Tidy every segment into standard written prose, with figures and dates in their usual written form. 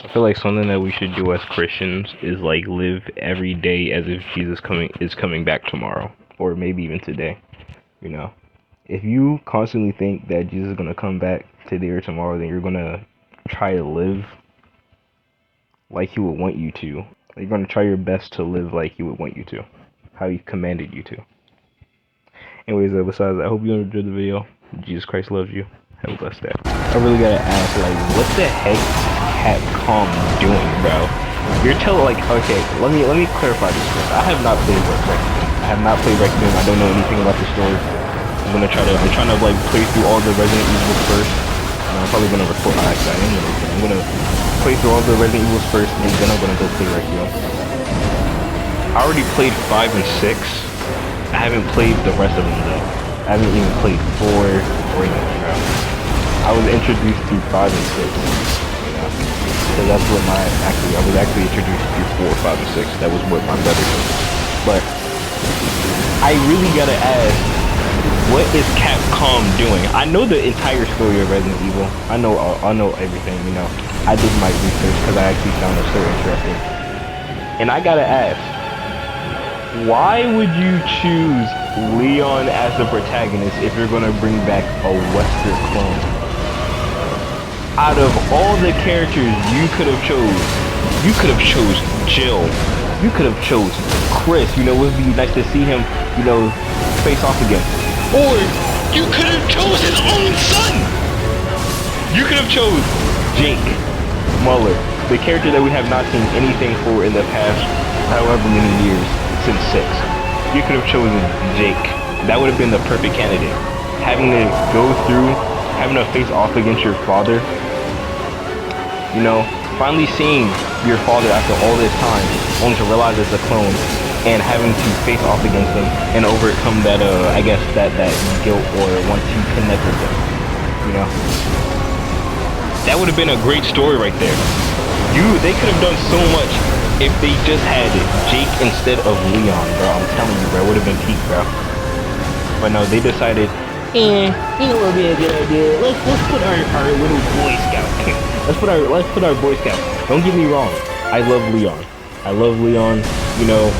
I feel like something that we should do as Christians is like live every day as if Jesus is coming back tomorrow, or maybe even today. You know, if you constantly think that Jesus is gonna come back today or tomorrow, then you're gonna try to live like He would want you to. You're gonna try your best to live like He would want you to, how He commanded you to. Anyways, besides, I hope you enjoyed the video. Jesus Christ loves you. Have a blessed day. I really gotta ask, like, what the heck is Capcom doing, bro? You're telling, like, okay, let me clarify this first. I have not played Requiem. I have not played Requiem. I don't know anything about the story. I'm trying to like play through all the Resident Evils first. And I'm probably gonna record. Actually, I'm gonna play through all the Resident Evils first, and then I'm gonna go play Requiem. I already played 5 and 6. I haven't played the rest of them though. I haven't even played 4 or anything, bro. I was introduced to 5 and 6, you know, so that's what I was actually introduced to 4, 5, and 6. That was what my brother did. But I really gotta ask, what is Capcom doing? I know the entire story of Resident Evil. I know everything, you know. I did my research because I actually found it so interesting. And I gotta ask, why would you choose Leon as the protagonist if you're gonna bring back a Wesker clone? Out of all the characters you could have chose Jill. You could have chose Chris. You know, it would be nice to see him, you know, face off again. Or you could have chose his own son. You could have chose Jake Muller, the character that we have not seen anything for in the past however many years since 6. You could have chosen Jake. That would have been the perfect candidate. Having to face off against your father, you know, finally seeing your father after all this time, only to realize it's a clone, and having to face off against them and overcome that, I guess that guilt, or once you connect with them, you know. That would have been a great story right there. They could have done so much if they just had Jake instead of Leon, bro. I'm telling you, bro, it would have been peak, bro. But no, they decided, you know what would be a good idea? Let's put our little Boy Scout here. Let's put our Boy Scout. Don't get me wrong, I love Leon. You know,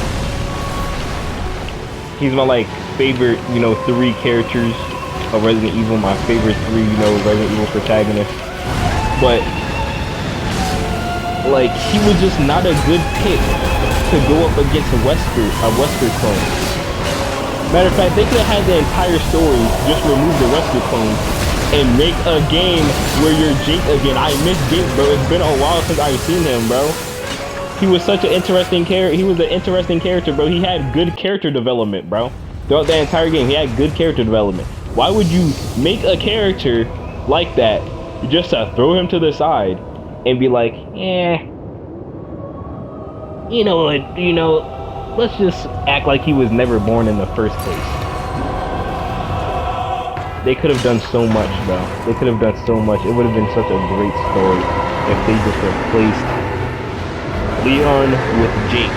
he's my like favorite, you know, 3 characters of Resident Evil. My favorite 3, you know, Resident Evil protagonists. But like, he was just not a good pick to go up against a Wesker clone. Matter of fact, they could have had the entire story, just remove the Wesker clone, and make a game where you're Jake again. I miss Jake, bro. It's been a while since I've seen him, bro. He was such an interesting character. He was an interesting character, bro. He had good character development, bro. Throughout the entire game, he had good character development. Why would you make a character like that just to throw him to the side and be like, you know what, let's just act like he was never born in the first place. They could have done so much, bro. They could have done so much. It would have been such a great story if they just replaced Leon with Jake.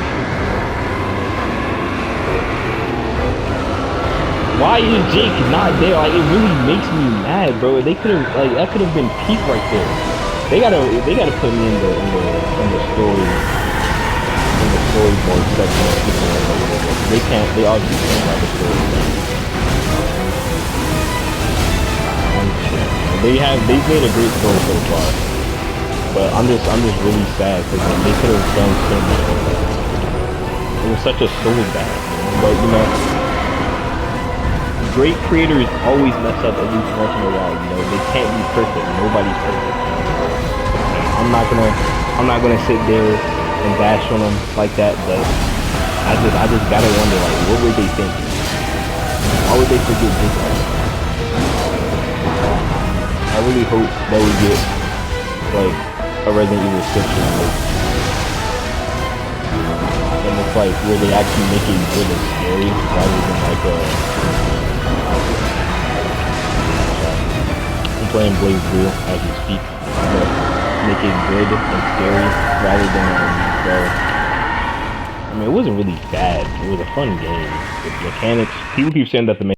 Why is Jake not there? Like, it really makes me mad, bro. They could have, like, that could have been peak right there. They gotta put me in the storyboard section. They obviously can't write the story. They've made a great story so far. But I'm just really sad because they could have done so much with that. It was such a soul bag, but you know, great creators always mess up at least once in a while. You know, they can't be perfect. Nobody's perfect. I'm not gonna sit there and bash on them like that, but I just gotta wonder, like, what were they thinking? Why would they forget this like that? I really hope that we get like a Resident Evil 6 remake. And it's like where they actually make it good and scary rather than like I'm playing Blaze Blue as we speak. But make it good and scary rather than well, I mean, it wasn't really bad. It was a fun game. The mechanics, people keep saying that the